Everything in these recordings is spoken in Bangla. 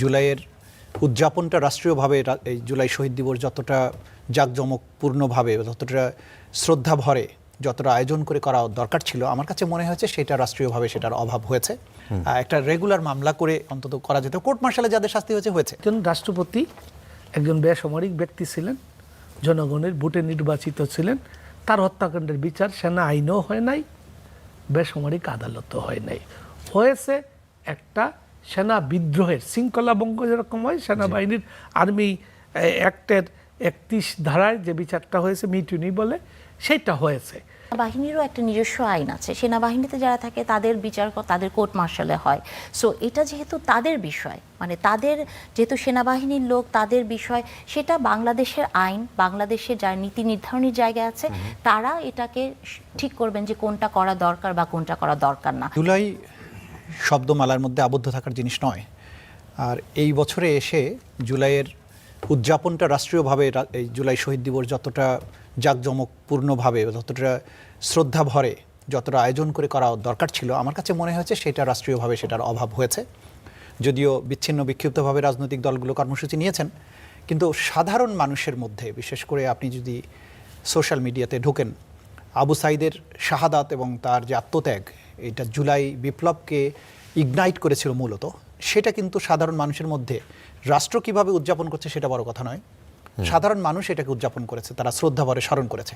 জুলাইয়ের উদযাপনটা রাষ্ট্রীয়ভাবে এই জুলাই শহীদ দিবস যতটা জাঁকজমকপূর্ণভাবে, যতটা শ্রদ্ধা ভরে, যতটা আয়োজন করে করা দরকার ছিল, আমার কাছে মনে হয়েছে সেটা রাষ্ট্রীয়ভাবে সেটার অভাব হয়েছে। একটা রেগুলার মামলা করে অন্তত করা যেত। কোর্ট মার্শালে যাদের শাস্তি হয়েছে হয়েছে। একজন রাষ্ট্রপতি একজন বেসামরিক ব্যক্তি ছিলেন, জনগণের ভোটে নির্বাচিত ছিলেন, তার হত্যাকাণ্ডের বিচার সেনা আইনও হয় নাই, বেসামরিক আদালতও হয় নাই। হয়েছে একটা সেনা বিদ্রোহের শৃঙ্খলা ভঙ্গ যেরকম হয়, সেনাবাহিনীর আর্মি অ্যাক্টের 31 ধারায় যে বিচারটা হয়েছে মিটুনি বলে, সেটা হয়েছে। বাহিনীরও একটা নিজস্ব আইন আছে, সেনাবাহিনীতে যারা থাকে তাদের বিচার তাদের কোর্ট মার্শালে হয়। সো এটা যেহেতু তাদের বিষয়, মানে তাদের যেহেতু সেনাবাহিনীর লোক, তাদের বিষয়, সেটা বাংলাদেশের আইন, বাংলাদেশের যারা নীতি নির্ধারণের জায়গায় আছে তারা এটাকে ঠিক করবেন যে কোনটা করা দরকার বা কোনটা করা দরকার না। জুলাই শব্দমালার মধ্যে আবদ্ধ থাকার জিনিস নয়। আর এই বছরে এসে জুলাইয়ের উদযাপনটা রাষ্ট্রীয়ভাবে, এই জুলাই শহীদ দিবস যতটা জাঁকজমকপূর্ণভাবে, যতটা শ্রদ্ধা ভরে, যতটা আয়োজন করে করা দরকার ছিল, আমার কাছে মনে হয়েছে সেটা রাষ্ট্রীয়ভাবে সেটার অভাব হয়েছে। যদিও বিচ্ছিন্ন বিক্ষিপ্তভাবে রাজনৈতিক দলগুলো কর্মসূচি নিয়েছেন, কিন্তু সাধারণ মানুষের মধ্যে, বিশেষ করে আপনি যদি সোশ্যাল মিডিয়াতে ঢোকেন, আবু সাইদের শাহাদাত এবং তার যে আত্মত্যাগ, এটা জুলাই বিপ্লবকে ইগনাইট করেছিল মূলত, সেটা কিন্তু সাধারণ মানুষের মধ্যে, রাষ্ট্র কিভাবে উদযাপন করছে সেটা বড় কথা নয়, সাধারণ মানুষ এটাকে উদযাপন করেছে, তারা শ্রদ্ধাভরে স্মরণ করেছে।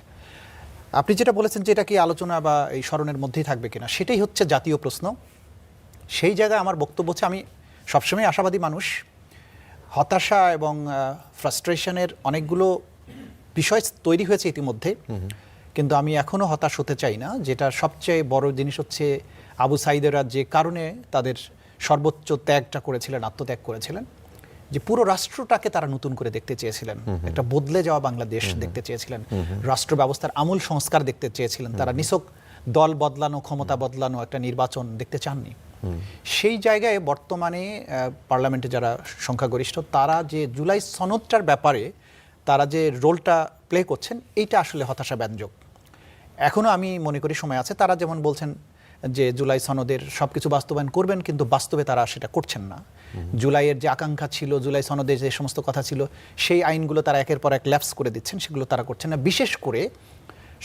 আপনি যেটা বলেছেন যে এটা কি আলোচনা বা এই স্মরণের মধ্যেই থাকবে কিনা, সেটাই হচ্ছে জাতীয় প্রশ্ন। সেই জায়গায় আমার বক্তব্য হচ্ছে, আমি সবসময় আশাবাদী মানুষ। হতাশা এবং ফ্রাস্ট্রেশনের অনেকগুলো বিষয় তৈরি হয়েছে ইতিমধ্যে, কিন্তু আমি এখনও হতাশ হতে চাই না। যেটা সবচেয়ে বড় জিনিস হচ্ছে, আবু সাইদেরা যে কারণে তাদের সর্বোচ্চ ত্যাগটা করেছিলেন, আত্মত্যাগ করেছিলেন, যে পুরো রাষ্ট্রটাকে তারা নতুন করে দেখতে চেয়েছিলেন, একটা বদলে যাওয়া বাংলাদেশ দেখতে চেয়েছিলেন, রাষ্ট্র ব্যবস্থার আমূল সংস্কার দেখতে চেয়েছিলেন। তারা নিছক দল বদলানো, ক্ষমতা বদলানো একটা নির্বাচন দেখতে চাননি। সেই জায়গায় বর্তমানে পার্লামেন্টে যারা সংখ্যাগরিষ্ঠ, তারা যে জুলাই সনদটার ব্যাপারে তারা যে রোলটা প্লে করছেন, এইটা আসলে হতাশাব্যঞ্জক। এখনও আমি মনে করি সময় আছে। তারা যেমন বলছেন যে জুলাই সনদের সব কিছু বাস্তবায়ন করবেন, কিন্তু বাস্তবে তারা সেটা করছেন না। জুলাইয়ের যে আকাঙ্ক্ষা ছিল, জুলাই সনদের যে সমস্ত কথা ছিল, সেই আইনগুলো তারা একের পর এক ল্যাপস করে দিচ্ছেন, সেগুলো তারা করছেন না। বিশেষ করে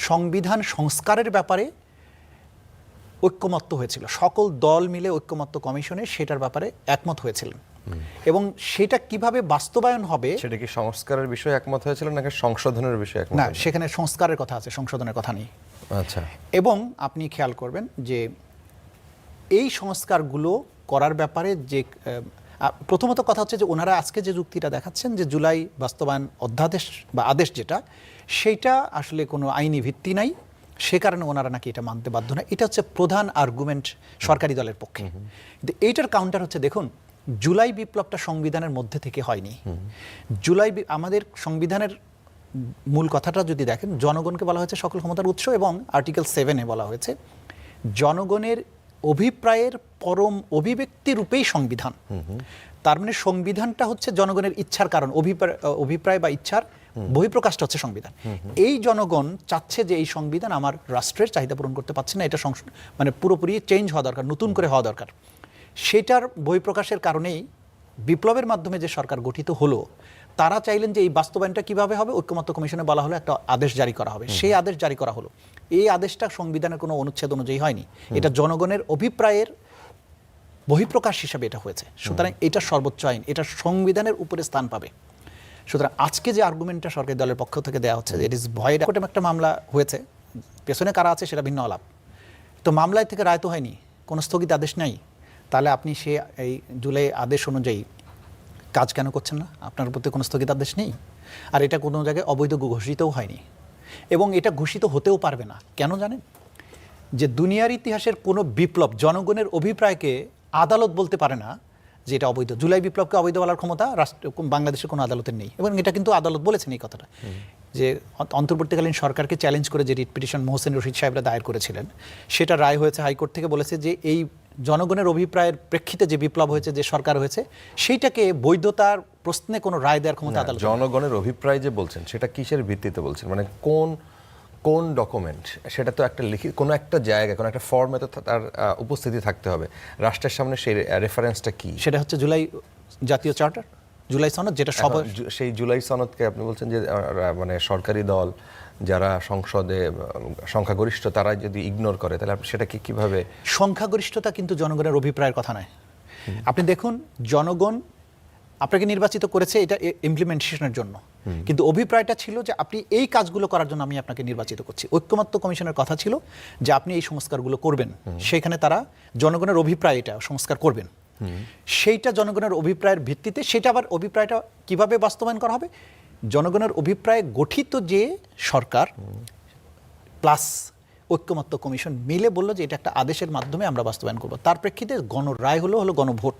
সংবিধান সংস্কারের ব্যাপারে ঐক্যমত্য হয়েছিল, সকল দল মিলে ঐক্যমত্য কমিশনে সেটার ব্যাপারে একমত হয়েছিলেন, এবং সেটা কিভাবে বাস্তবায়ন হবে, সেটা কি সংস্কারের বিষয়ে একমত হয়েছিল নাকি সংশোধনের বিষয়ে একমত? না, সেখানে সংস্কারের কথা আছে, সংশোধনের কথা নেই। আচ্ছা। এবং আপনি খেয়াল করবেন যে এই সংস্কারগুলো করার ব্যাপারে যে প্রথমত কথা হচ্ছে যে ওনারা আজকে যে যুক্তিটা দেখাচ্ছেন যে জুলাই বাস্তবায়ন অধ্যাদেশ বা আদেশ যেটা, সেইটা আসলে কোনো আইনি ভিত্তি নাই, সে কারণে ওনারা নাকি এটা মানতে বাধ্য না। এটা হচ্ছে প্রধান আর্গুমেন্ট সরকারি দলের পক্ষে। কিন্তু এইটার কাউন্টার হচ্ছে, দেখুন, জুলাই বিপ্লবটা সংবিধানের মধ্যে থেকে হয়নি। আমাদের সংবিধানের মূল কথাটা যদি দেখেন, জনগণকে বলা হয়েছে সকল ক্ষমতার উৎস, এবং আর্টিকেল 7-এ বলা হয়েছে জনগণের অভিপ্রায়ের পরম অভিব্যক্তি রূপেই সংবিধান। তার মানে সংবিধানটা হচ্ছে জনগণের ইচ্ছার কারণ, অভিপ্রায় বা ইচ্ছার বহিঃপ্রকাশটা হচ্ছে সংবিধান। এই জনগণ চাচ্ছে যে এই সংবিধান আমার রাষ্ট্রের চাহিদা পূরণ করতে পারছে না, এটা মানে পুরোপুরি চেঞ্জ হওয়া দরকার, নতুন করে হওয়া দরকার। সেটার বহিঃপ্রকাশের কারণেই বিপ্লবের মাধ্যমে যে সরকার গঠিত হলো, তারা চাইলেন যে এই বাস্তবায়নটা কিভাবে হবে, ঐক্যমত্য কমিশনে বলা হলো একটা আদেশ জারি করা হবে, সেই আদেশ জারি করা হলো। এই আদেশটা সংবিধানের কোনো অনুচ্ছেদ অনুযায়ী হয়নি, এটা জনগণের অভিপ্রায়ের বহিঃপ্রকাশ হিসাবে এটা হয়েছে। সুতরাং এটা সর্বোচ্চ আইন, এটা সংবিধানের উপরে স্থান পাবে। সুতরাং আজকে যে আর্গুমেন্টটা সরকারি দলের পক্ষ থেকে দেওয়া হচ্ছে, ইট ইজ ভয়েড। একটা মামলা হয়েছে, পেছনে কারা আছে সেটা ভিন্ন আলাপ, তো মামলায় থেকে রায় তো হয়নি, কোনো স্থগিত আদেশ নেই। তাহলে আপনি এই জুলাই আদেশ অনুযায়ী কাজ কেন করছেন না? আপনার প্রতি কোনো স্থগিতাদেশ নেই, আর এটা কোনো জায়গায় অবৈধ ঘোষিতও হয়নি, এবং এটা ঘোষিত হতেও পারবে না। কেন জানেন? যে দুনিয়ার ইতিহাসের কোনো বিপ্লব জনগণের অভিপ্রায়কে আদালত বলতে পারে না যে এটা অবৈধ। জুলাই বিপ্লবকে অবৈধ বলার ক্ষমতা বাংলাদেশের কোনো আদালতের নেই, এবং এটা কিন্তু আদালত বলেছেন এই কথাটা, যে অন্তর্বর্তীকালীন সরকারকে চ্যালেঞ্জ করে যে রিট পিটিশন মোহসেন রশিদ সাহেবরা দায়ের করেছিলেন, সেটা রায় হয়েছে হাইকোর্ট থেকে, বলেছে যে এই জনগণের অভিপ্রায়ের প্রেক্ষিতে যে বিপ্লব হয়েছে, যে সরকার হয়েছে, সেইটাকে বৈধতার প্রশ্নে কোনো রায় দেওয়ার ক্ষমতা আদালত। জনগণের অভিপ্রায় যে বলছেন, সেটা কিসের ভিত্তিতে বলছেন? মানে কোন ডকুমেন্ট? সেটা তো একটা লিখিত কোনো একটা জায়গায়, কোনো একটা ফর্মে তো তার উপস্থিতি থাকতে হবে। রাষ্ট্রের সামনে সেই রেফারেন্সটা কি? সেটা হচ্ছে জুলাই জাতীয় চার্টার, জুলাই সনদ, যেটা সব এখন সেই জুলাই সনদকে আপনি বলছেন যে মানে সরকারি দল যারা সংসদে সংখ্যাগরিষ্ঠ তারা যদি ইগনোর করে তাহলে আপনি সেটাকে কিভাবে? সংখ্যাগরিষ্ঠতা কিন্তু জনগণের অভিপ্রায়ের কথা নয়। আপনি দেখুন, জনগণ আপনাকে নির্বাচিত করেছে এটা ইমপ্লিমেন্টেশনের জন্য, কিন্তু অভিপ্রায়টা ছিল যে আপনি এই কাজগুলো করার জন্য আমি আপনাকে নির্বাচিত করছি। ঐক্যমত্য কমিশনের কথা ছিল যে আপনি এই সংস্কারগুলো করবেন, সেখানে তারা জনগণের অভিপ্রায় এটা সংস্কার করবেন, সেইটা জনগণের অভিপ্রায়ের ভিত্তিতে সেটা আবার অভিপ্রায়টা কিভাবে বাস্তবায়ন করা হবে, জনগণের অভিপ্রায়ে গঠিত যে সরকার প্লাস ঐক্যমত্য কমিশন মিলে বললো যে এটা একটা আদেশের মাধ্যমে আমরা বাস্তবায়ন করবো। তার প্রেক্ষিতে গণরায় হলো গণভোট।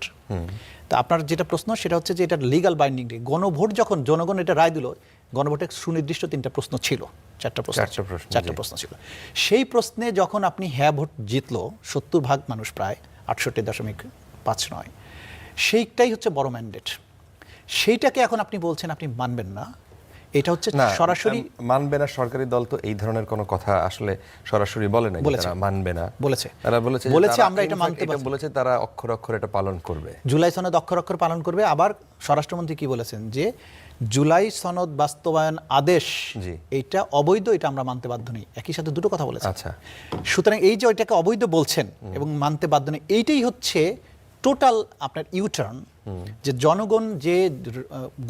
তা আপনার যেটা প্রশ্ন সেটা হচ্ছে যে এটা লিগাল বাইন্ডিং। গণভোট যখন জনগণ এটা রায় দিল, গণভোটের সুনির্দিষ্ট 3টা প্রশ্ন ছিল, 4টা প্রশ্ন ছিল। সেই প্রশ্নে যখন আপনি হ্যাঁ ভোট জিতলো 70% মানুষ, প্রায় 68.59, সেইটাই হচ্ছে বড় ম্যান্ডেট। সেইটাকে এখন আপনি বলছেন আপনি মানবেন না, এটা হচ্ছে সরাসরি মানবে না। সরকারি দল তো এই ধরনের কোনো কথা আসলে সরাসরি বলে না, তারা মানবে না বলেছে। তারা বলেছে আমরা এটা মানতে পারি, বলেছে তারা অক্ষর অক্ষর এটা পালন করবে, জুলাই সনদ অক্ষর অক্ষর পালন করবে। আবার স্বরাষ্ট্রমন্ত্রী কি বলেছেন যে জুলাই সনদ বাস্তবায়ন আদেশ এইটা অবৈধ, এটা আমরা মানতে বাধ্য নই। একই সাথে দুটো কথা বলেছে। আচ্ছা, সুতরাং এই যে ওইটাকে অবৈধ বলছেন এবং মানতে বাধ্য নই, এইটাই হচ্ছে টোটাল আপনার ইউটার্ন, যে জনগণ যে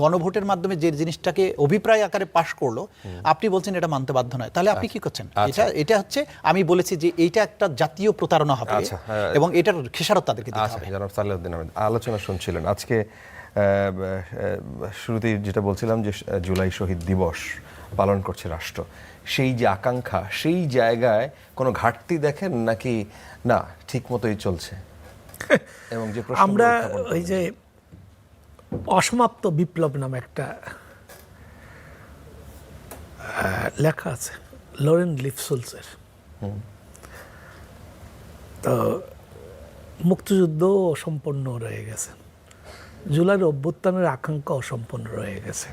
গণভোটের মাধ্যমে যে জিনিসটাকে অভিপ্রায় আকারে পাশ করলো, আপনি বলছেন এটা মানতে বাধ্য নয়, তাহলে আপনি কি করছেন? এটা হচ্ছে আমি বলেছি যে এইটা একটা জাতীয় প্রতারণা হবে এবং এটার খেসারত তাদেরকে দিতে হবে। জনাব সালেউদ্দিন আহমেদ আলোচনা শুনছিলেন। আজকে শুরুতেই যেটা বলছিলাম যে জুলাই শহীদ দিবস পালন করছে রাষ্ট্র, সেই যে আকাঙ্ক্ষা, সেই জায়গায় কোনো ঘাটতি দেখেন নাকি না ঠিক মতোই চলছে? এবং যে আমরা ওই যে অসমাপ্ত বিপ্লব নামে একটা লেখা আছে লরেন লিফসুলসের, তো মুক্তিযুদ্ধ অসম্পন্ন রয়ে গেছে, জুলাইয়ের অভ্যুত্থানের আকাঙ্ক্ষা অসম্পন্ন রয়ে গেছে,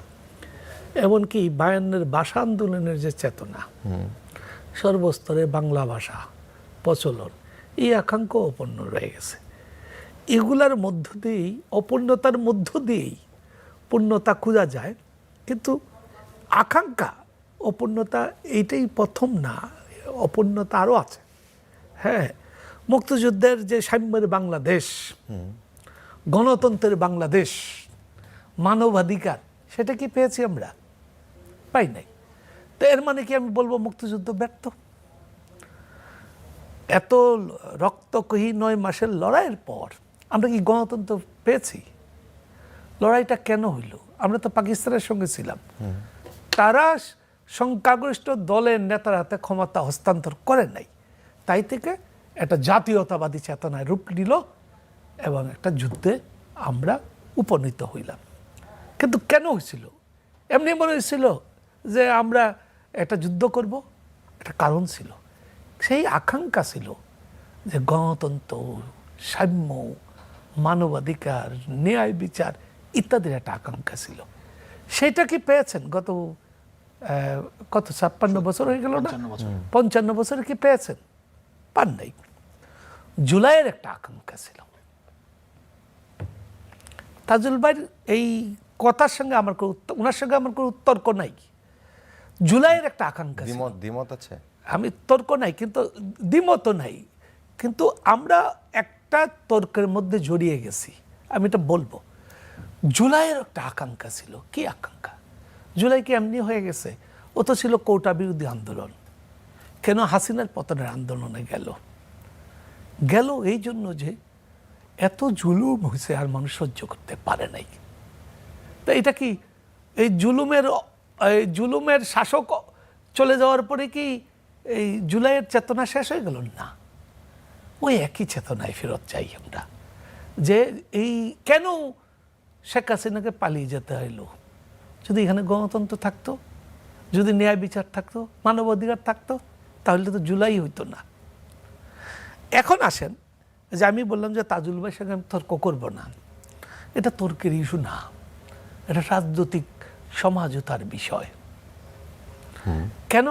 এমনকি 52-এর ভাষা আন্দোলনের যে চেতনা, সর্বস্তরে বাংলা ভাষা প্রচলন, এই আকাঙ্ক্ষা অপূর্ণ রয়ে গেছে। এগুলার মধ্য দিয়েই, অপূর্ণতার মধ্য দিয়েই পূর্ণতা খোঁজা যায়, কিন্তু আকাঙ্ক্ষা অপূর্ণতা এইটাই প্রথম না, অপূর্ণতা আরও আছে। হ্যাঁ, মুক্তিযুদ্ধের যে সাম্যের বাংলাদেশ, গণতন্ত্রের বাংলাদেশ, মানবাধিকার, সেটা কি পেয়েছি আমরা? পাই নাই। তো এর মানে কি আমি বলবো মুক্তিযুদ্ধ ব্যর্থ? এত রক্তকহী 9 মাসের লড়াইয়ের পর আমরা কি গণতন্ত্র পেয়েছি? লড়াইটা কেন হইল? আমরা তো পাকিস্তানের সঙ্গে ছিলাম, তারা সংখ্যাগরিষ্ঠ দলের নেতার হাতে ক্ষমতা হস্তান্তর করে নাই, তাই থেকে একটা জাতীয়তাবাদী চেতনায় রূপ নিল এবং একটা যুদ্ধে আমরা উপনীত হইলাম। কিন্তু কেন হয়েছিল? এমনি মনে হয়েছিল যে আমরা একটা যুদ্ধ করব? একটা কারণ ছিল, সেই আকাঙ্ক্ষা ছিল যে গণতন্ত্র, সাম্য, মানবাধিকার, ন্যায় বিচার ইত্যাদির একটা আকাঙ্ক্ষা ছিল। সেটা কি পেয়েছেন? গত 56 বছর হয়ে গেল না, 55 বছরে কি পেয়েছেন? পান নাই। জুলাইয়ের একটা আকাঙ্ক্ষা ছিল। তাজুল ভাইয়ের এই কথার সঙ্গে আমার ওনার সঙ্গে আমার কোনো তর্ক নাই। জুলাইয়ের একটা আকাঙ্ক্ষা ছিল, দ্বিমত আছে, আমি তর্ক নাই, কিন্তু দ্বিমত নাই, কিন্তু আমরা একটা তর্কের মধ্যে জড়িয়ে গেছি। আমি এটা বলবো, জুলাইয়ের একটা আকাঙ্ক্ষা ছিল। কি আকাঙ্ক্ষা? জুলাই কি এমনি হয়ে গেছে? ও তো ছিল কোটা বিরোধী আন্দোলন। কেন হাসিনার পতনের আন্দোলনে গেল এই জন্য যে এত জুলুম হয়েছে আর মানুষ সহ্য করতে পারে নাই। তো এটা কি এই জুলুমের শাসক চলে যাওয়ার পরে কি এই জুলাইয়ের চেতনা শেষ হয়ে গেল? না, ওই একই চেতনায় ফেরত চাই আমরা, যে এই কেন শেখ হাসিনাকে পালিয়ে যেতে হইলো? যদি এখানে গণতন্ত্র থাকতো, যদি ন্যায় বিচার থাকতো, মানবাধিকার থাকতো, তাহলে তো জুলাই হইতো না। এখন আসেন যে আমি বললাম যে তাজুল ভাইয়ের সঙ্গে আমি তর্ক করবো না, এটা তর্কের ইস্যু না, এটা রাজনৈতিক সমাজতার বিষয়। কেন?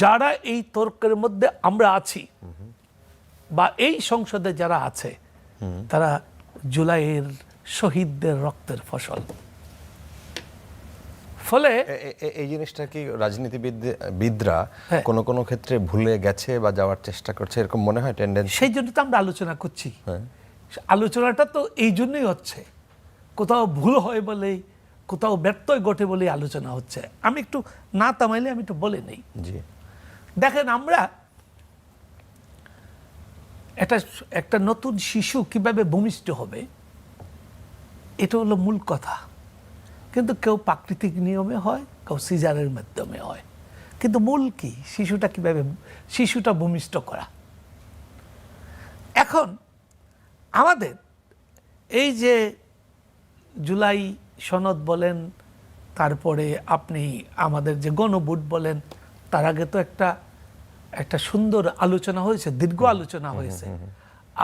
যারা এই তর্কের মধ্যে আমরা আছি বা এই সংসদে যারা আছে, তারা জুলাইয়ের শহীদদের রক্তের ফসল। ফলে এই জিনিসটা কি রাজনীতিবিদরা হ্যাঁ। কোনো কোনো ক্ষেত্রে ভুলে গেছে বা যাওয়ার চেষ্টা করছে, এরকম মনে হয় টেন্ডেন্সি? সেই জন্য তো আমরা আলোচনা করছি। হ্যাঁ। আলোচনাটা তো এই জন্যই হচ্ছে, কোথাও ভুল হয় বলেই, কোথাও ব্যত্যয় ঘটে বলেই আলোচনা হচ্ছে। আমি একটু না থামাইলে আমি একটু বলে নেই। জি। দেখেন, আমরা একটা নতুন শিশু কিভাবে ভূমিষ্ঠ হবে, এটা হলো মূল কথা। কিন্তু কেউ প্রাকৃতিক নিয়মে হয়, কেউ সিজারের মাধ্যমে হয়। কিন্তু মূল কি? শিশুটা ভূমিষ্ঠ করা। এখন আমাদের এই যে জুলাই সনদ বলেন, তারপরে আপনি আমাদের যে গণভোট বলেন, তার আগে তো একটা সুন্দর আলোচনা হয়েছে, দীর্ঘ আলোচনা হয়েছে।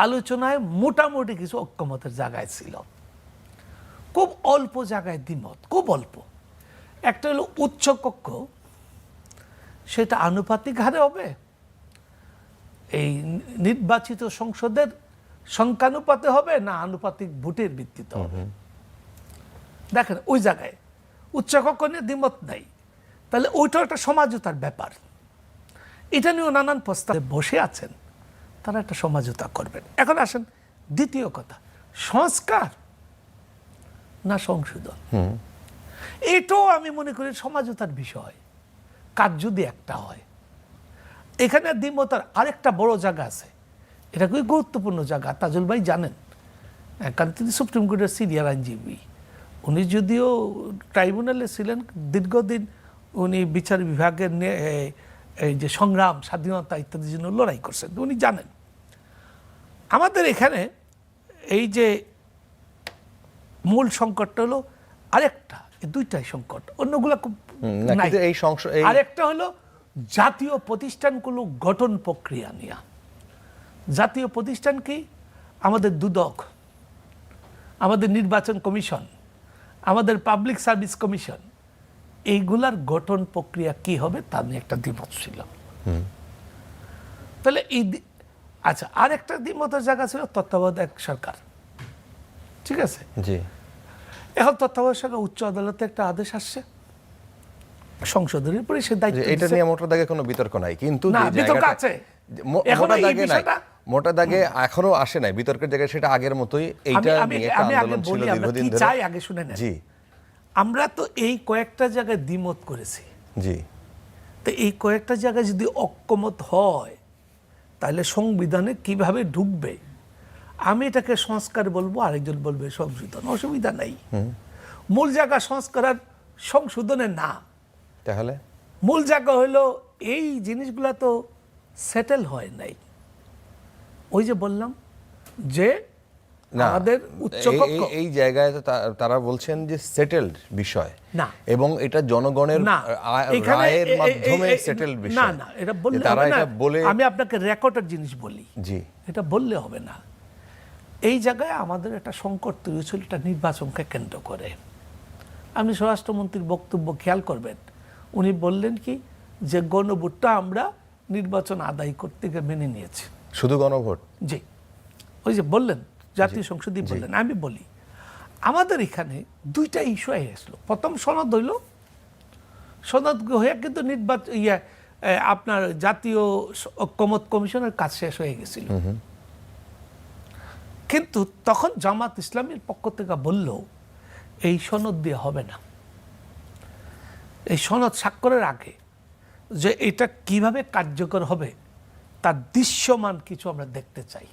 আলোচনায় মোটামুটি কিছু ঐক্যমতের জায়গায় ছিল, খুব অল্প জায়গায় দ্বিমত, খুব অল্প। একটা হলো উচ্চ কক্ষ, সেটা আনুপাতিক হারে হবে, এই নির্বাচিত সংসদের সংখ্যানুপাতে হবে, না আনুপাতিক ভোটের ভিত্তিতে হবে। দেখেন, ওই জায়গায় উচ্চকক্ষ নিয়ে দ্বিমত নাই। তাহলে ওইটাও একটা সমঝোতার ব্যাপার। এটা নিয়েও নানান প্রস্তাবে বসে আছেন, তারা একটা সমঝোতা করবেন। এখন আসেন দ্বিতীয় কথা, সংস্কার না সংশোধন। এটাও আমি মনে করি সমঝোতার বিষয়, কাজ যদি একটা হয়। এখানে দ্বিমতের আরেকটা বড় জায়গা আছে, এটা খুবই গুরুত্বপূর্ণ জায়গা। তাজুল ভাই জানেন, কারণ তিনি সুপ্রিম কোর্টের সিনিয়র আইনজীবী। উনি যদিও ট্রাইব্যুনালে ছিলেন দীর্ঘদিন, উনি বিচার বিভাগের এই যে সংগ্রাম, স্বাধীনতা ইত্যাদির জন্য লড়াই করছেন, উনি জানেন। আমাদের এখানে এই যে মূল সংকটটা হলো আরেকটা, এই দুইটাই সংকট, অন্যগুলা খুব নাই। আরেকটা হলো জাতীয় প্রতিষ্ঠানগুলো গঠন প্রক্রিয়া নিয়ে। জাতীয় প্রতিষ্ঠান কি? আমাদের দুদক, আমাদের নির্বাচন কমিশন, আমাদের পাবলিক সার্ভিস কমিশন, এইগুলার গঠন প্রক্রিয়া কি হবে তা নিয়ে একটা দ্বিমত ছিল। তাহলে আচ্ছা, আরেকটা দ্বিমতের জায়গা ছিল তত্ত্বাবধায়ক সরকার। ঠিক আছে, জি। এখন তত্ত্বাবধায়ক সরকার, উচ্চ আদালতে একটা আদেশ আসছে, সংসদের উপরে সে দায়িত্ব। এটা নিয়ে মোটা দাগে কোনো বিতর্ক নাই, কিন্তু না, বিতর্ক আছে। মোটা দাগে নাই, মোটা দাগে এখনো আসে নাই বিতর্কের জায়গায়, সেটা আগের মতোই। এইটা নিয়ে একটা আন্দোলন ছিল দীর্ঘদিন ধরে। চাই আগে শুনে নেন। জি। আমরা তো এই কয়েকটা জায়গায় দ্বিমত করেছি। জি। তো এই কয়েকটা জায়গায় যদি ঐক্যমত হয়, তাহলে সংবিধানে কিভাবে ঢুকবে? আমি এটাকে সংস্কার বলবো, আরেকজন বলবে সংশোধন, অসুবিধা নাই। মূল জায়গা সংস্কার আর সংশোধনে না। তাহলে মূল জায়গা হলো এই জিনিসগুলা তো সেটেল হয় নাই। ওই যে বললাম যে আমাদের উচ্চকক্ষ, এই জায়গায় তো তারা বলছেন যে সেটেলড বিষয় না, এবং এটা জনগণের রায়ের মাধ্যমে সেটেলড বিষয়। না না, এটা বললে তারা হবে না। এটা বলে, আমি আপনাকে রেকর্ডের জিনিস বলি। জি। এটা বললে হবে না। এই জায়গায় আমাদের একটা সংকট তৈরি হয়েছিল, এটা নির্বাচনকে কেন্দ্র করে। আপনি স্বরাষ্ট্রমন্ত্রীর বক্তব্য খেয়াল করবেন, উনি বললেন কি যে গণভোটটা আমরা নির্বাচন আদায় করতে গিয়ে মেনে নিয়েছি। শুধু গণভোট? জি, ওই যে বললেন জাতীয় সংসদই বললেন। আমি বলি, আমাদের এখানে দুইটা ইস্যু এসলো। প্রথম সনদ হইল, সনদ হয়ে কিন্তু আপনার জাতীয় ঐক্যমত কমিশনের কাজ শেষ হয়ে গেছিল। কিন্তু তখন জামাত ইসলামের পক্ষ থেকে বলল এই সনদ দিয়ে হবে না। এই সনদ স্বাক্ষরের আগে যে এটা কিভাবে কার্যকর হবে তার দৃশ্যমান কিছু আমরা দেখতে চাই,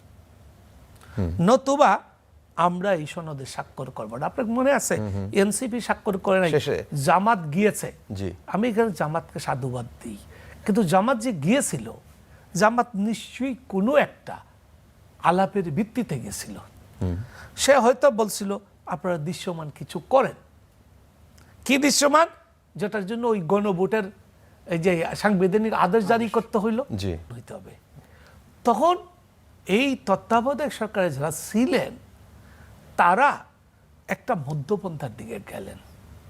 নতুবা আমরা এই সনদে স্বাক্ষর করবো না। আপনার মনে আছে এনসিপি স্বাক্ষর করে নাই, জামাত গিয়েছে। আমি এখানে জামাতকে সাধুবাদ দিই, কিন্তু জামাত যে গিয়েছিল, জামাত নিশ্চয়ই কোনো একটা আলাপের ভিত্তিতে গেছিল। সে হয়তো বলছিল আপনারা দৃশ্যমান কিছু করেন। কি দৃশ্যমান? যেটার জন্য ওই গণভোটের এই যে সাংবিধানিক আদেশ জারি করতে হইতে হবে। তখন এই তত্ত্বাবধায়ক সরকারে যারা ছিলেন, তারা একটা মধ্যপন্থার দিকে গেলেন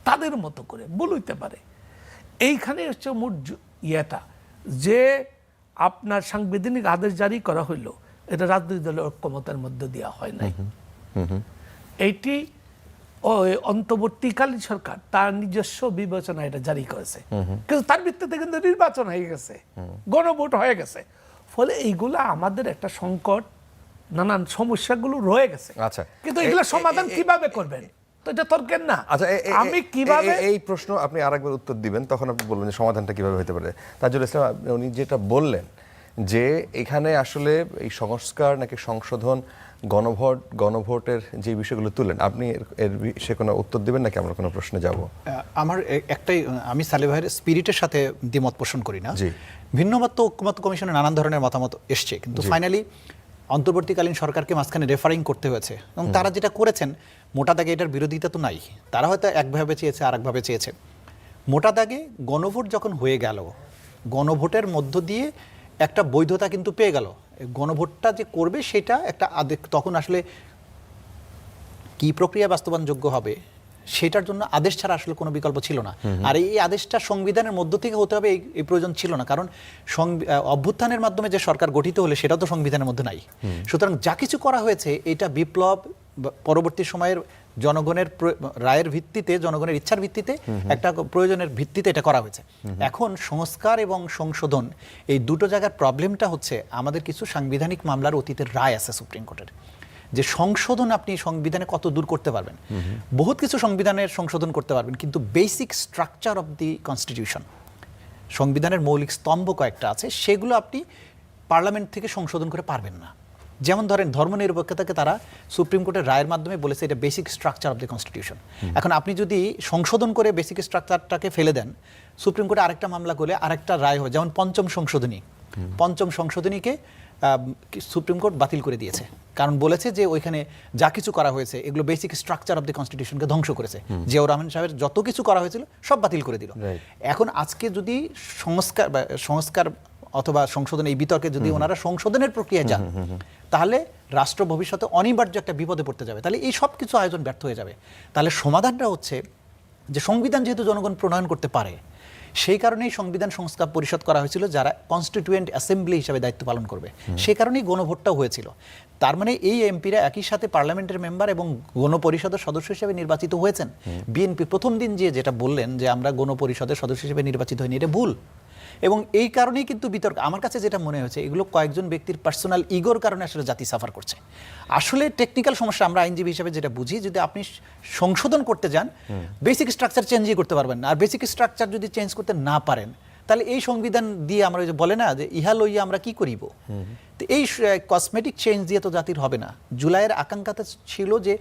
তাদের মতো করে, ভুল হইতে পারে। এইখানে হচ্ছে মোট ইয়েটা, যে আপনার সাংবিধানিক আদেশ জারি করা হইল, এটা রাজনৈতিক দলের ঐক্যমতের মধ্যে দেওয়া হয় নাই। এইটি ওই অন্তর্বর্তীকালীন সরকার তার নিজস্ব বিবেচনা এটা জারি করেছে, কিন্তু তার ভিত্তিতে কিন্তু নির্বাচন হয়ে গেছে, গণভোট হয়ে গেছে। ফলে এইগুলা আমাদের একটা সংকট, নানান সমস্যাগুলো রয়ে গেছে। আচ্ছা, কিন্তু এগুলো সমাধান কিভাবে করবেন তো এটা তর্কের না। আচ্ছা, আমি কিভাবে এই প্রশ্ন আপনি আরেকবার উত্তর দিবেন, তখন আপনি বলবেন যে সমাধানটা কিভাবে হতে পারে। তাজুল ইসলাম, উনি যেটা বললেন যে এখানে আসলে এই সংস্কার নাকি সংশোধন, গণভোটের যে বিষয়গুলো তুলেন, আপনি এর সে কোনো উত্তর দিবেন নাকি আমরা কোনো প্রশ্নে যাব? আমার একটাই, আমি সালেহ ভাইয়ের স্পিরিটের সাথে দ্বিমত পোষণ করি না। জি। ভিন্নমত ঐক্যমত্য কমিশনে নানান ধরনের মতামত এসছে, কিন্তু ফাইনালি অন্তর্বর্তীকালীন সরকারকে মাঝখানে রেফারিং করতে হয়েছে, এবং তারা যেটা করেছেন মোটা দাগে এটার বিরোধিতা তো নাই। তারা হয়তো একভাবে চেয়েছে আর একভাবে চেয়েছে। মোটা দাগে গণভোট যখন হয়ে গেল, গণভোটের মধ্য দিয়ে একটা বৈধতা কিন্তু পেয়ে গেল। গণভোটটা যে করবে সেটা একটা তখন আসলে কি প্রক্রিয়া বাস্তবায়নযোগ্য হবে সেটার জন্য আদেশ ছাড়া আসলে কোনো বিকল্প ছিল না। আর এই আদেশটা সংবিধানের মধ্য থেকে হতে হবে এই প্রয়োজন ছিল না, কারণ অভ্যুত্থানের মাধ্যমে যে সরকার গঠিত হলে সেটাও তো সংবিধানের মধ্যে নাই। সুতরাং যা কিছু করা হয়েছে এটা বিপ্লব, পরবর্তী সময়ের জনগণের রায়ের ভিত্তিতে, জনগণের ইচ্ছার ভিত্তিতে, একটা প্রয়োজনের ভিত্তিতে এটা করা হয়েছে। এখন সংস্কার এবং সংশোধন এই দুটো জায়গার প্রবলেমটা হচ্ছে আমাদের কিছু সাংবিধানিক মামলার অতীতের রায় আছে সুপ্রিম কোর্টের, যে সংশোধন আপনি সংবিধানে কত দূর করতে পারবেন। বহুত কিছু সংবিধানের সংশোধন করতে পারবেন, কিন্তু basic structure of the constitution, সংবিধানের মৌলিক স্তম্ভ কয়েকটা আছে, সেগুলো আপনি পার্লামেন্ট থেকে সংশোধন করে পারবেন না। যেমন ধরেন ধর্মনিরপেক্ষতাকে তারা সুপ্রিম কোর্টের রায়ের মাধ্যমে বলেছে এটা basic structure of the constitution. এখন আপনি যদি সংশোধন করে বেসিক স্ট্রাকচারটাকে ফেলে দেন, সুপ্রিম কোর্টে আরেকটা মামলা করলে আরেকটা রায় হয়। যেমন পঞ্চম সংশোধনীকে সুপ্রিম কোর্ট বাতিল করে দিয়েছে, কারণ বলেছে যে ওইখানে যা কিছু করা হয়েছে এগুলো বেসিক স্ট্রাকচার অফ দি কনস্টিটিউশনকে ধ্বংস করেছে। জিয়াউর রহমান সাহেবের যত কিছু করা হয়েছিল সব বাতিল করে দিল। এখন আজকে যদি সংস্কার অথবা সংশোধন, এই বিতর্কে যদি ওনারা সংশোধনের প্রক্রিয়ায় যান, তাহলে রাষ্ট্র ভবিষ্যতে অনিবার্য একটা বিপদে পড়তে যাবে, তাহলে এই সব কিছু আয়োজন ব্যর্থ হয়ে যাবে। তাহলে সমাধানটা হচ্ছে যে সংবিধান যেহেতু জনগণ প্রণয়ন করতে পারে, সেই কারণেই সংবিধান সংস্কার পরিষদ করা হয়েছিল, যারা কনস্টিটিউয়েন্ট অ্যাসেম্বলি হিসাবে দায়িত্ব পালন করবে। সেই কারণেই গণভোটটাও হয়েছিল। তার মানে এই এমপিরা একই সাথে পার্লামেন্টের মেম্বার এবং গণপরিষদের সদস্য হিসেবে নির্বাচিত হয়েছেন। বিএনপি প্রথম দিন যেটা বললেন যে আমরা গণপরিষদের সদস্য হিসেবে নির্বাচিত হইনি, এটা ভুল। এবং এই কারণেই কিন্তু বিতর্ক, আমার কাছে যেটা মনে হয়েছে, এগুলো কয়েকজন ব্যক্তির পার্সোনাল ইগোর কারণে আসলে জাতি সাফার করছে। আসলে টেকনিক্যাল সমস্যা আমরা আইনজীবী হিসেবে যেটা বুঝি, যদি আপনি সংশোধন করতে যান, বেসিক স্ট্রাকচার চেঞ্জই করতে পারবেন না। আর বেসিক স্ট্রাকচার যদি চেঞ্জ করতে না পারেন, তাহলে এই সংবিধান দিয়ে আমরা যে বলে না যে ইহা লইয়া আমরা কি করিব, তো এই কসমেটিক চেঞ্জ দিয়ে তো জাতির হবে না। জুলাইয়ের আকাঙ্ক্ষাটা ছিল যে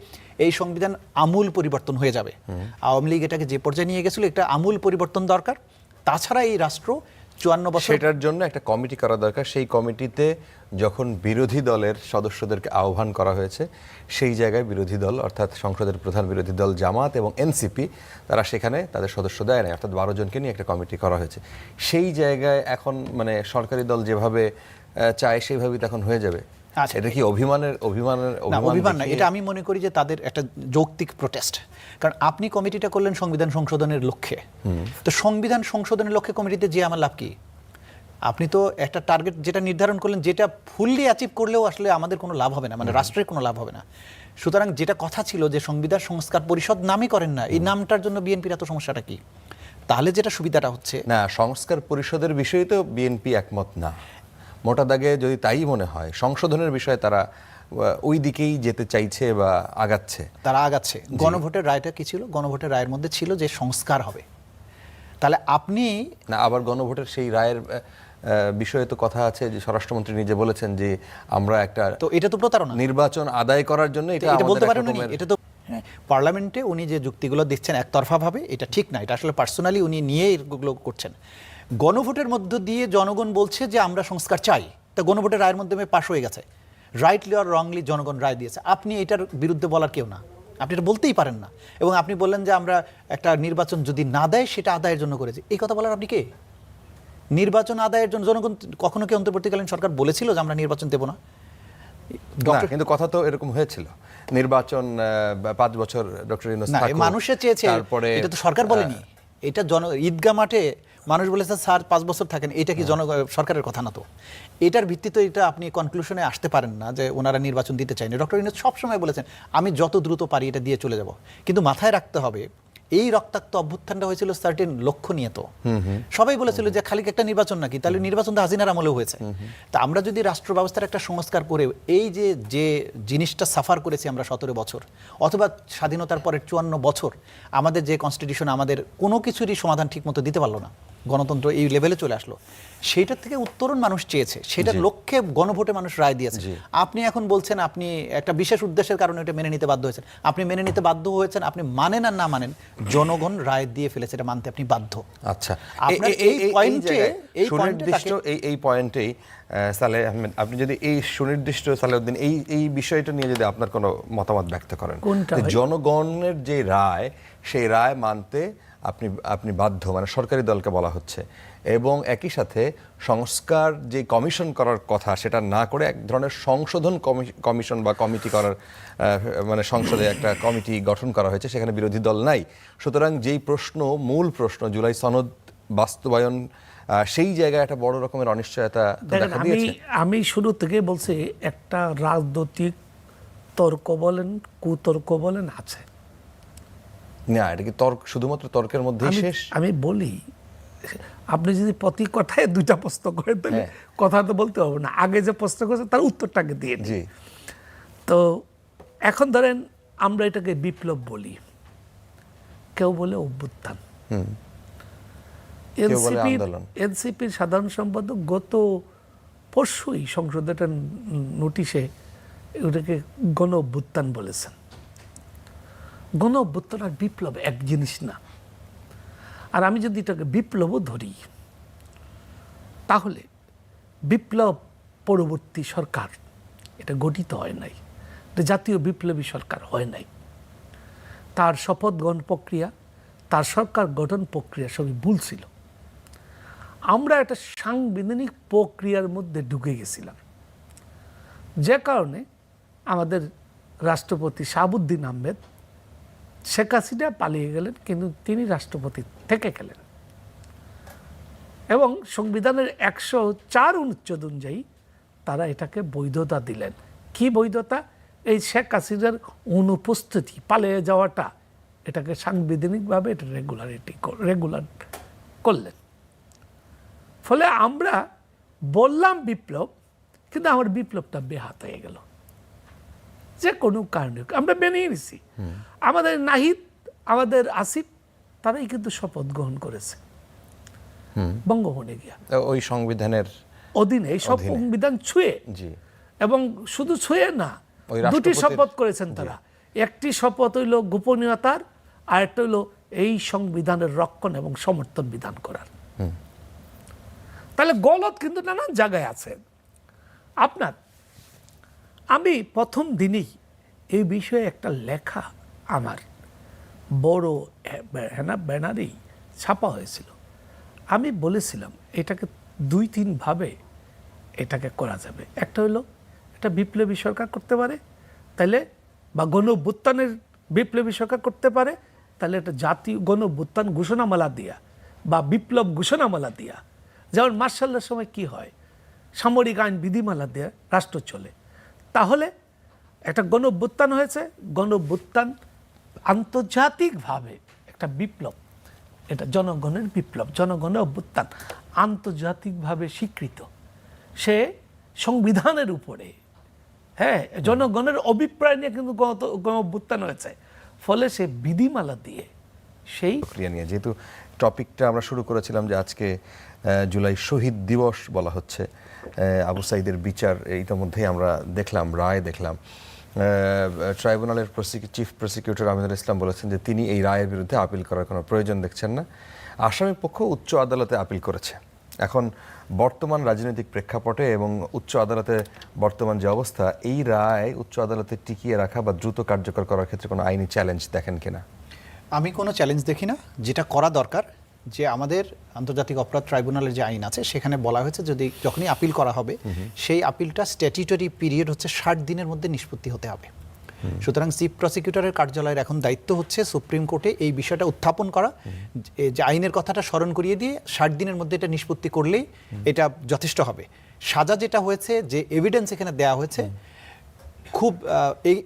এই সংবিধান আমূল পরিবর্তন হয়ে যাবে। আওয়ামী লীগ এটাকে যে পর্যায়ে নিয়ে গেছিল, একটা আমূল পরিবর্তন দরকার। তাছাড়া এই রাষ্ট্র 54 বছর, সেটার জন্য একটা কমিটি করা দরকার। সেই কমিটিতে যখন বিরোধী দলের সদস্যদেরকে আহ্বান করা হয়েছে, সেই জায়গায় বিরোধী দল অর্থাৎ সংসদের প্রধান বিরোধী দল জামাত এবং এনসিপি, তারা সেখানে তাদের সদস্য দেয় না, অর্থাৎ 12 জনকে নিয়ে একটা কমিটি করা হয়েছে। সেই জায়গায় এখন মানে সরকারি দল যেভাবে চায় সেইভাবেই তখন হয়ে যাবে। আচ্ছা, এটা কি অভিমান না, এটা আমি মনে করি যে তাদের একটা যৌক্তিক প্রোটেস্ট। কারণ আপনি কমিটিটা করলেন সংবিধান সংশোধনের লক্ষ্যে, তো সংবিধান সংশোধনের লক্ষ্যে কমিটিতে যে আমার লাভ কি? আপনি তো একটা টার্গেট যেটা নির্ধারণ করলেন, যেটা ফুললি অ্যাচিভ করলেও আসলে আমাদের কোনো লাভ হবে না, মানে রাষ্ট্রের কোনো লাভ হবে না। সুতরাং যেটা কথা ছিল যে সংবিধান সংস্কার পরিষদ নামই করেন না, এই নামটার জন্য বিএনপির এত সমস্যাটা কি? তাহলে যেটা সুবিধাটা হচ্ছে না, সংস্কার পরিষদের বিষয়ে তো বিএনপি একমত না। মোটা দাগে যদি তাই মনে হয়, সংশোধনের বিষয়ে তারা ওই দিকেই যেতে চাইছে বা আগাচ্ছে। গণভোটের রায়টা কি ছিল? গণভোটের রায়ের মধ্যে ছিল যে সংস্কার হবে। তাহলে আপনি না, আবার গণভোটের সেই রায়ের বিষয়ে তো কথা আছে যে স্বরাষ্ট্রমন্ত্রী নিজে বলেছেন যে আমরা একটা, তো এটা তো প্রতারণা, নির্বাচন আদায় করার জন্য এটা বলতে পারেন না। এটা তো পার্লামেন্টে উনি যে যুক্তিগুলো দিচ্ছেন একতরফা ভাবে, এটা ঠিক না। এটা আসলে পার্সোনালি উনি নিয়ে এগুলো করছেন। গণভোটের মধ্য দিয়ে জনগণ বলছে যে আমরা সংস্কার চাই, তা গণভোটের রায়ের মাধ্যমে পাশ হয়ে গেছে। রাইটলি অর রংলি জনগণ রায় দিয়েছে, আপনি এটার বিরুদ্ধে বলার কেউ না, আপনি এটা বলতেই পারেন না। এবং আপনি বললেন যে আমরা একটা নির্বাচন যদি না দেয় সেটা আদায়ের জন্য করেছি, এই কথা বলার আপনি কে? নির্বাচন আদায়ের জন্য জনগণ কখনো কি অন্তর্বর্তীকালীন সরকার বলেছিল যে আমরা নির্বাচন দেব না? কিন্তু কথা তো এরকম হয়েছিল, নির্বাচন 5 বছর ডক্টর ইউনূস থাকুক, মানুষে চেয়েছে, এটা তো সরকার বলেনি। এটা ঈদগাহ মাঠে মানুষ বলেছে স্যার 5 বছর থাকেন, এটা কি সরকারের কথা না তো? এটার ভিত্তিতে এটা আপনি কনক্লুশনে আসতে পারেন না যে ওনারা নির্বাচন দিতে চায়নি। ডক্টর ইউনূস সবসময় বলেছেন আমি যত দ্রুত পারি এটা দিয়ে চলে যাব, কিন্তু মাথায় রাখতে হবে এই রক্তাক্ত অভ্যুত্থানটা হয়েছিল সার্টেন লক্ষ্য নিয়ে। তো সবাই বলেছিল যে খালি একটা নির্বাচন নাকি, তাহলে নির্বাচন তো হাসিনার আমলেও হয়েছে। তা আমরা যদি রাষ্ট্র ব্যবস্থার একটা সংস্কার করে এই যে জিনিসটা সাফার করেছি আমরা 17 বছর অথবা স্বাধীনতার পরের 54 বছর, আমাদের যে কনস্টিটিউশন আমাদের কোনো কিছুরই সমাধান ঠিকমতো দিতে পারলো না, গণতন্ত্র এই লেভেলে চলে আসলো, সেইটার থেকে উত্তরণ মানুষ চেয়েছে, সেটার লক্ষ্যে গণভোটে মানুষ রায় দিয়েছে। আপনি এখন বলছেন আপনি একটা বিশেষ উদ্দেশ্যের কারণে এটা মেনে নিতে বাধ্য হয়েছেন, আপনি মেনে নিতে বাধ্য হয়েছেন, আপনি মানেন আর না মানেন, জনগণ রায় দিয়ে ফেলেছে, এটা মানতে আপনি বাধ্য। আচ্ছা, আপনার এই পয়েন্টে সুনির্দিষ্ট এই পয়েন্টেই সালেহ আহমেদ, আপনি যদি এই সুনির্দিষ্ট সালেউদ্দিন এই বিষয়টা নিয়ে যদি আপনার কোনো মতামত ব্যক্ত করেন, জনগণের যে রায়, সেই রায় মানতে আপনি বাধ্য, মানে সরকারি দলকে বলা হচ্ছে, এবং একই সাথে সংস্কার যে কমিশন করার কথা সেটা না করে এক ধরনের সংশোধন কমিশন বা কমিটি করার, মানে সংসদে একটা কমিটি গঠন করা হয়েছে, সেখানে বিরোধী দল নাই। সুতরাং যেই মূল প্রশ্ন জুলাই সনদ বাস্তবায়ন, সেই জায়গায় একটা বড় রকমের অনিশ্চয়তা দেখা দিয়েছে। আমি শুরু থেকে বলছি একটা রাজনৈতিক তর্ক বলেন কুতর্ক বলেন আছে না, এটা কি শুধুমাত্র তর্কের মধ্যেই শেষ? আমি বলি, আপনি যদি প্রতি কথায় 2টা প্রশ্ন করেন তাহলে কথা তো বলতে হবে না, আগে যে প্রশ্ন করেছে তার উত্তরটাকে দিয়ে দিই। তো এখন ধরেন আমরা এটাকে বিপ্লব বলি, কেউ বলে অভ্যুত্থান। এনসিপির সাধারণ সম্পাদক গত পরশুই সংসদে একটা নোটিশে ওটাকে গণ অভ্যুত্থান বলেছেন। গণ অভ্যুত্থান আর বিপ্লব এক জিনিস না। আর আমি যদি এটাকে বিপ্লবও ধরি, তাহলে বিপ্লব পরবর্তী সরকার এটা গঠিত হয় নাই, এটা জাতীয় বিপ্লবী সরকার হয় নাই। তার শপথ গ্রহণ প্রক্রিয়া, তার সরকার গঠন প্রক্রিয়া সবই ভুল ছিল। আমরা একটা সাংবিধানিক প্রক্রিয়ার মধ্যে ঢুকে গেছিলাম, যে কারণে আমাদের রাষ্ট্রপতি শাহাবুদ্দিন আহমেদ, শেখ হাসিনা পালিয়ে গেলেন কিন্তু তিনি রাষ্ট্রপতি থেকে গেলেন, এবং সংবিধানের 104 অনুচ্ছেদ অনুযায়ী তারা এটাকে বৈধতা দিলেন। কি বৈধতা? এই শেখ হাসিনার অনুপস্থিতি, পালিয়ে যাওয়াটা, এটাকে সাংবিধানিকভাবে এটা রেগুলার করলেন। ফলে আমরা বললাম বিপ্লব, কিন্তু আমার বিপ্লবটা বেহাত হয়ে গেল যে কোনো কারণে। আমরা মেনে নিয়েছি, আমাদের নাহিদ, আমাদের আসিফ, তারাই কিন্তু শপথ গ্রহণ করেছে বঙ্গভবনে গিয়া, ওই সংবিধানের অধীনে, এই সব সংবিধান ছুঁয়ে। এবং শুধু ছুঁয়ে না, 2টি শপথ করেছেন তারা। একটি শপথ হইল গোপনীয়তার, আর একটা হইল এই সংবিধানের রক্ষণ এবং সমর্থন বিধান করার। তাহলে গলত কিন্তু নানান জায়গায় আছে। আমি প্রথম দিনেই এই বিষয়ে একটা লেখা আমার বড় ব্যানারেই ছাপা হয়েছিল। আমি বলেছিলাম এটাকে 2-3 ভাবে এটাকে করা যাবে। একটা হলো এটা বিপ্লবী সরকার করতে পারে, তাহলে, বা গণ অভ্যুত্থানের বিপ্লবী সরকার করতে পারে, তাহলে এটা জাতীয় গণ অভ্যুত্থান ঘোষণামালা দিয়া বা বিপ্লব ঘোষণামালা দিয়া, যেমন মার্শালের সময় কি হয়, সামরিক আইন বিধিমালা দিয়ে রাষ্ট্র চলে। তাহলে একটা গণ অভ্যুত্থান হয়েছে, গণ অভ্যুত্থান আন্তর্জাতিকভাবে একটা বিপ্লব, এটা জনগণের বিপ্লব, জনগণের অভ্যুত্থান আন্তর্জাতিকভাবে স্বীকৃত। সে সংবিধানের উপরে, জনগণের অভিপ্রায় নিয়ে কিন্তু গণ অভ্যুত্থান হয়েছে। ফলে সে বিধিমালা দিয়ে সেই প্রক্রিয়া নিয়ে, যেহেতু টপিকটা আমরা শুরু করেছিলাম যে আজকে জুলাই শহীদ দিবস বলা হচ্ছে, আবু সাঈদের বিচার ইতিমধ্যেই আমরা দেখলাম, রায় দেখলাম। ট্রাইব্যুনালের চিফ প্রসিকিউটর আমিনুল ইসলাম বলেছেন যে তিনি এই রায়ের বিরুদ্ধে আপিল করার কোনো প্রয়োজন দেখছেন না। আসামি পক্ষ উচ্চ আদালতে আপিল করেছে। এখন বর্তমান রাজনৈতিক প্রেক্ষাপটে এবং উচ্চ আদালতে বর্তমান যে অবস্থা, এই রায় উচ্চ আদালতে টিকিয়ে রাখা বা দ্রুত কার্যকর করার ক্ষেত্রে কোনো আইনি চ্যালেঞ্জ দেখেন কিনা? আমি কোনো চ্যালেঞ্জ দেখি না। যেটা করা দরকার, যে আমাদের আন্তর্জাতিক অপরাধ ট্রাইব্যুনালের যে আইন আছে সেখানে বলা হয়েছে যখনই আপিল করা হবে, সেই আপিলটা স্ট্যাটিউটরি পিরিয়ড হচ্ছে 60 দিনের মধ্যে নিষ্পত্তি হতে হবে। সুতরাং চিফ প্রসিকিউটরের কার্যালয়ের এখন দায়িত্ব হচ্ছে সুপ্রিম কোর্টে এই বিষয়টা উত্থাপন করা, যে আইনের কথাটা স্মরণ করিয়ে দিয়ে 60 দিনের মধ্যে এটা নিষ্পত্তি করলেই এটা যথেষ্ট হবে। সাজা যেটা হয়েছে, যে এভিডেন্স এখানে দেয়া হয়েছে, খুব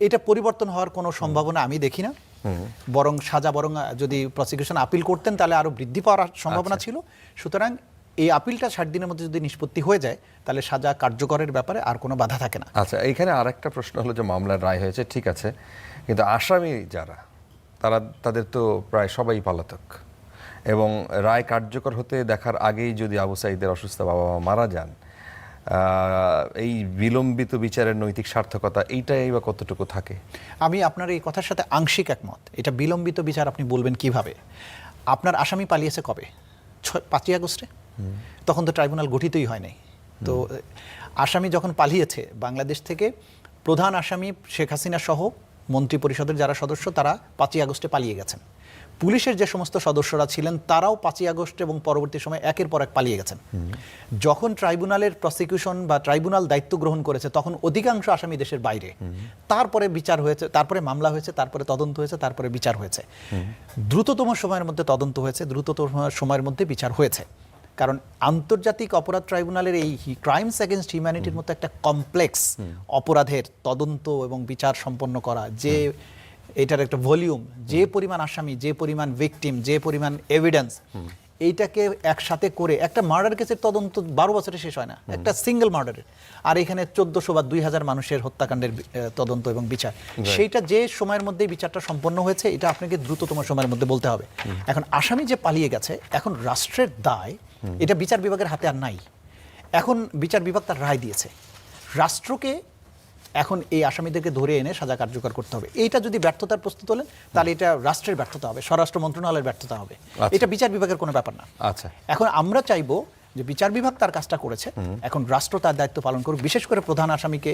এটা পরিবর্তন হওয়ার কোনো সম্ভাবনা আমি দেখি না। বরং সাজা যদি প্রসিকিউশন আপিল করতেন তাহলে আরো বৃদ্ধি পাওয়ার সম্ভাবনা ছিল। সুতরাং এই আপিলটা 60 দিনের মধ্যে যদি নিষ্পত্তি হয়ে যায় তাহলে সাজা কার্যকরের ব্যাপারে আর কোনো বাধা থাকে না। আচ্ছা, এইখানে আরেকটা প্রশ্ন হলো যে মামলার রায় হয়েছে ঠিক আছে, কিন্তু আসামি যারা তাদের তো প্রায় সবাই পলাতক, এবং রায় কার্যকর হতে দেখার আগেই যদি আবু সাঈদের অসুস্থ বাবা মা মারা যান, এই বিলম্বিত বিচারের নৈতিক সার্থকতা এইটাই বা কতটুকু থাকে? আমি আপনার এই কথার সাথে আংশিক একমত। এটা বিলম্বিত বিচার আপনি বলবেন কিভাবে? আপনার আসামি পালিয়েছে কবে? 5ই আগস্টে। তখন তো ট্রাইব্যুনাল গঠিতই হয় নাই। তো আসামি যখন পালিয়েছে বাংলাদেশ থেকে, প্রধান আসামি শেখ হাসিনা সহ মন্ত্রী পরিষদের যারা সদস্য তারা 5ই আগস্টে পালিয়ে গেছেন। পুলিশের যে সমস্ত সদস্যরা ছিলেন তারাও 5ই আগস্ট এবং পরবর্তী সময় একের পর এক পালিয়ে গেছেন। যখন ট্রাইব্যুনালের প্রসিকিউশন বা ট্রাইব্যুনাল দায়িত্ব গ্রহণ করেছে তখন অধিকাংশ আসামি দেশের বাইরে। তারপরে বিচার হয়েছে, তারপরে মামলা হয়েছে, তারপরে তদন্ত হয়েছে, তারপরে বিচার হয়েছে। দ্রুততম সময়ের মধ্যে তদন্ত হয়েছে, দ্রুততম সময়ের মধ্যে বিচার হয়েছে। কারণ আন্তর্জাতিক অপরাধ ট্রাইব্যুনালের এই ক্রাইমস এগেনস্ট হিউম্যানিটির মতো একটা কমপ্লেক্স অপরাধের তদন্ত এবং বিচার সম্পন্ন করা, যে এটার একটা ভলিউম, যে পরিমাণ আসামি, যে পরিমাণ ভিকটিম, যে পরিমাণ এভিডেন্স, এইটাকে একসাথে করে একটা মার্ডার কেসের তদন্ত 12 বছরে শেষ হয় না, একটা সিঙ্গেল মার্ডারের। আর এখানে 1400 বা 2000 মানুষের হত্যাকাণ্ডের তদন্ত এবং বিচার, সেইটা যে সময়ের মধ্যে বিচারটা সম্পন্ন হয়েছে এটা আপনাকে দ্রুততম সময়ের মধ্যে বলতে হবে। এখন আসামি যে পালিয়ে গেছে, এখন রাষ্ট্রের দায়, এটা বিচার বিভাগের হাতে আর নাই। এখন বিচার বিভাগ তার রায় দিয়েছে, রাষ্ট্রকে এখন এই আসামিদেরকে ধরে এনে সাজা কার্যকর করতে হবে। এইটা যদি ব্যর্থতার প্রস্তুত হলেন তাহলে এটা রাষ্ট্রের ব্যর্থতা হবে, স্বরাষ্ট্র মন্ত্রণালয়ের ব্যর্থতা হবে। এটা বিচার বিভাগের কোনো ব্যাপার না। আচ্ছা, এখন আমরা চাইবো যে বিচার বিভাগ তার কাজটা করেছে, এখন রাষ্ট্র তার দায়িত্ব পালন করুক। বিশেষ করে প্রধান আসামিকে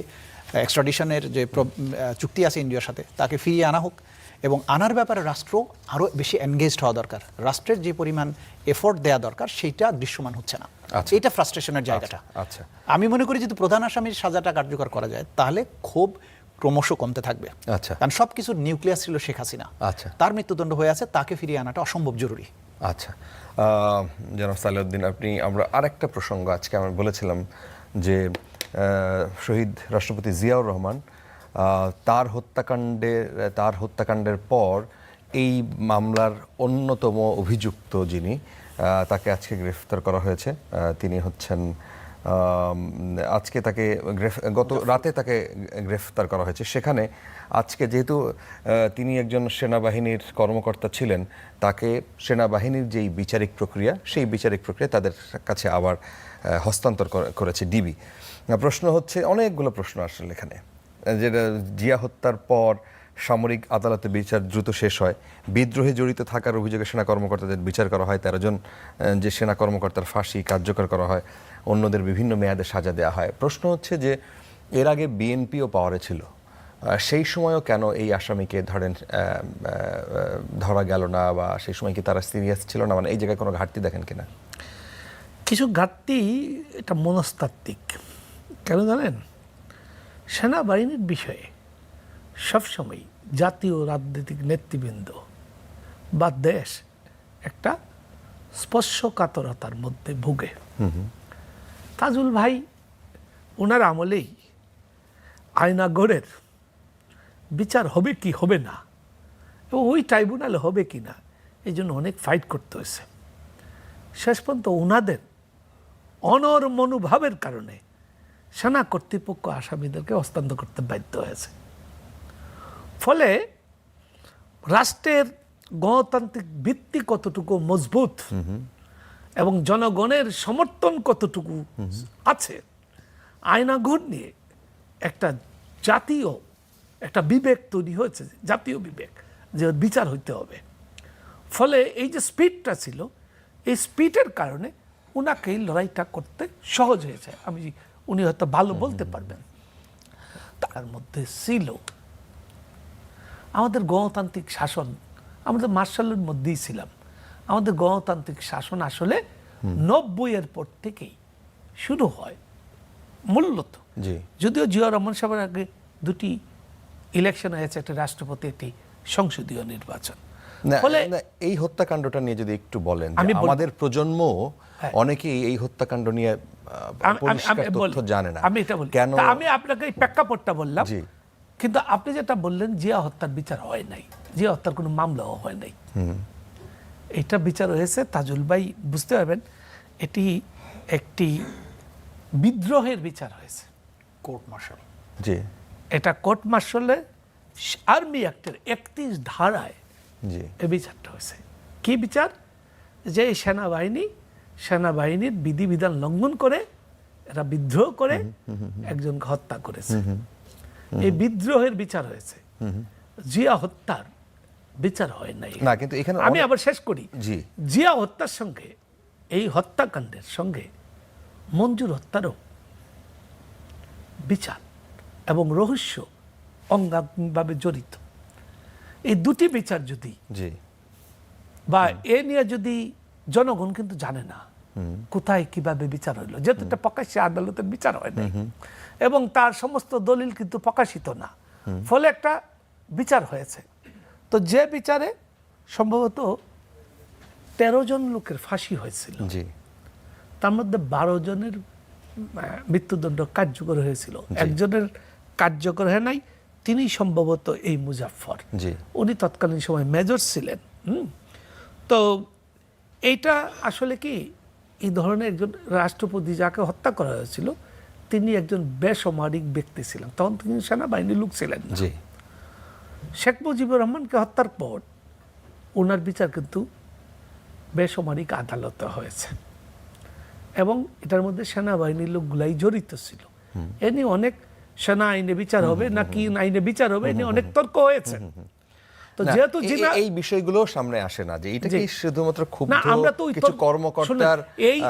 এক্সট্রাডিশনের যে চুক্তি আছে ইন্ডিয়ার সাথে, তাকে ফিরিয়ে আনা হোক, এবং আনার ব্যাপারে রাষ্ট্র আরো বেশি এনগেজড হওয়া দরকার। রাষ্ট্রের যে পরিমাণ এফোর্ট দেওয়া দরকার সেইটা দৃশ্যমান হচ্ছে না। এটা ফ্রাস্ট্রেশনের জায়গাটা। আচ্ছা, আমি মনে করি যদি প্রধান আসামির সাজাটা কার্যকর করা যায় তাহলে ক্ষোভ ক্রমশ কমতে থাকবে। আচ্ছা, কারণ সবকিছুর নিউক্লিয়াস ছিল শেখ হাসিনা। আচ্ছা, তার মৃত্যুদণ্ড হয়ে আছে, তাকে ফিরিয়ে আনাটা অসম্ভব জরুরি। আচ্ছা, জনাব সালেউদ্দিন, আমরা আরেকটা প্রসঙ্গ আজকে আমরা বলেছিলাম যে শহীদ রাষ্ট্রপতি জিয়াউর রহমান তার হত্যাকাণ্ডের পর এই মামলার অন্যতম অভিযুক্ত যিনি, তাকে আজকে গ্রেফতার করা হয়েছে। তিনি হচ্ছেন আজকে তাকে গত রাতে তাকে গ্রেফতার করা হয়েছে। সেখানে আজকে যেহেতু তিনি একজন সেনাবাহিনীর কর্মকর্তা ছিলেন, তাকে সেনাবাহিনীর যেই বিচারিক প্রক্রিয়া, সেই বিচারিক প্রক্রিয়া তাদের কাছে আবার হস্তান্তর করেছে ডিবি। প্রশ্ন হচ্ছে, অনেকগুলো প্রশ্ন আসলে এখানে, যেটা জিয়া হত্যার পর সামরিক আদালতে বিচার দ্রুত শেষ হয়, বিদ্রোহে জড়িত থাকার অভিযোগে সেনা কর্মকর্তাদের বিচার করা হয়, 13 জন যে সেনা কর্মকর্তার ফাঁসি কার্যকর করা হয়, অন্যদের বিভিন্ন মেয়াদে সাজা দেওয়া হয়। প্রশ্ন হচ্ছে যে এর আগে বিএনপিও পাওয়ারে ছিল, সেই সময়ও কেন এই আসামিকে ধরা গেল না, বা সেই সময় কি তারা সিরিয়াস ছিল না? মানে এই জায়গায় কোনো ঘাটতি দেখেন কিনা? কিছু ঘাটতি, এটা মনস্তাত্ত্বিক। কেন জানেন? সেনাবাহিনীর বিষয়ে সবসময় জাতীয় রাজনৈতিক নেতৃবৃন্দ বা দেশ একটা স্পর্শকাতরতার মধ্যে ভুগে। তাজুল ভাই ওনার আমলেই আয়নাগড়ের বিচার হবে কি হবে না, এবং ওই ট্রাইব্যুনালে হবে কি না, এই জন্য অনেক ফাইট করতে হয়েছে। শেষ পর্যন্ত ওনাদের অনর মনোভাবের কারণে সেনা কর্তৃপক্ষ আসামিদেরকে হস্তান্তর করতে বাধ্য হয়েছে। ফলে রাষ্ট্রের গণতান্ত্রিক ভিত্তি কতটুকু মজবুত এবং জনগণের সমর্থন কতটুকু আছে, আয়নাঘর নিয়ে একটা জাতীয় একটা বিবেক তৈরি হয়েছে, জাতীয় বিবেক, যে বিচার হইতে হবে। ফলে এই যে স্পিডটা ছিল, এই স্পিডের কারণে উনাকে এই লড়াইটা করতে সহজ হয়েছে। উনি হয়তো ভালো বলতে পারবেন। তার মধ্যে ছিল আমাদের গণতান্ত্রিক শাসন, আমাদের মার্শালের মধ্যেই ছিলাম। আমাদের গণতান্ত্রিক শাসন আসলে 90-এর পর থেকেই শুরু হয় মূলত। যদিও জিয়া রহমান সাহেবের আগে দুটি ইলেকশন হয়েছে একটা রাষ্ট্রপতি, একটি সংসদীয় নির্বাচন। না, ফলে না, এই হত্যাকাণ্ডটা নিয়ে যদি একটু বলেন, যে আমি বলবো- আমাদের প্রজন্ম হ্যাঁ। অনেকেই এই হত্যাকাণ্ড নিয়ে পরিষ্কার তথ্য জানে না। আমি এটা বলি, কেন? তা আমি আপনাকে এই প্রেক্ষাপটটা বললাম, জি। কিন্তু আপনি যেটা বললেন জিয়া হত্যার বিচার হয় নাই, জিয়া হত্যার কোনো মামলাও হয় নাই, এটা বিচার হয়েছে। তাজুল ভাই বুঝতে পারবেন, এটি একটি বিদ্রোহের বিচার হয়েছে। Court martial. জি এটা কোর্ট মার্শালে আর্মি অ্যাক্টের 31 ধারায় জি এই বিচারটা হয়েছে। কি বিচার? যে এই সেনাবাহিনীর বিধিবিধান লঙ্ঘন করে এরা বিদ্রোহ করে একজনকে হত্যা করেছে। এই বিদ্রোহের বিচার হয়েছে, জিয়া হত্যার বিচার হয় নাই। না, কিন্তু এখানে আমি আবার শেষ করি, জি। জিয়া হত্যার সঙ্গে, এই হত্যাকাণ্ডের সঙ্গে মঞ্জুর হত্যারও বিচার এবং রহস্য অঙ্গাঙ্গিভাবে জড়িত। এই দুটি বিচার যদি, জি বা এ নিয়ে যদি, জনগণ কিন্তু জানে না কোথায় কিভাবে বিচার হইলো, যেহেতু এটা প্রকাশ্যে আদালতের বিচার হয় না এবং তার সমস্ত দলিল কিন্তু প্রকাশিত না, ফলে একটা বিচার হয়েছে। তো যে বিচারে সম্ভবত 13 জন লোকের ফাঁসি হয়েছিল, জি তার মধ্যে 12 জনের মৃত্যুদণ্ড কার্যকর হয়েছিল, একজনের কার্যকর হয় নাই, তিনি সম্ভবত এই মুজাফফর। জি উনি তৎকালীন সময় মেজর ছিলেন। তো এইটা আসলে কি, এই ধরনের একজন রাষ্ট্রপতি যাকে হত্যা করা হয়েছিল, তিনি একজন বেসামরিক ব্যক্তি ছিলেন, তখন তিনি সেনাবাহিনীর লোক ছিলেন না। জি শেখ মুজিবুর রহমানকে হত্যার পর ওনার বিচার কিন্তু বেসামরিক আদালতে হয়েছে এবং এটার মধ্যে সেনাবাহিনীর লোকগুলাই জড়িত ছিল। এ নিয়ে অনেক সেনা আইনে বিচার হবে না কি আইনে বিচার হবে, এ নিয়ে অনেক তর্ক হয়েছে। তো না, যেহেতু এই বিষয়গুলো সামনে আসে না, যে এটা কি শুধুমাত্র ক্ষুব্ধ না, আমরা তো ওই কিছু তর্ক- কর্মকর্তার শুনুন, এই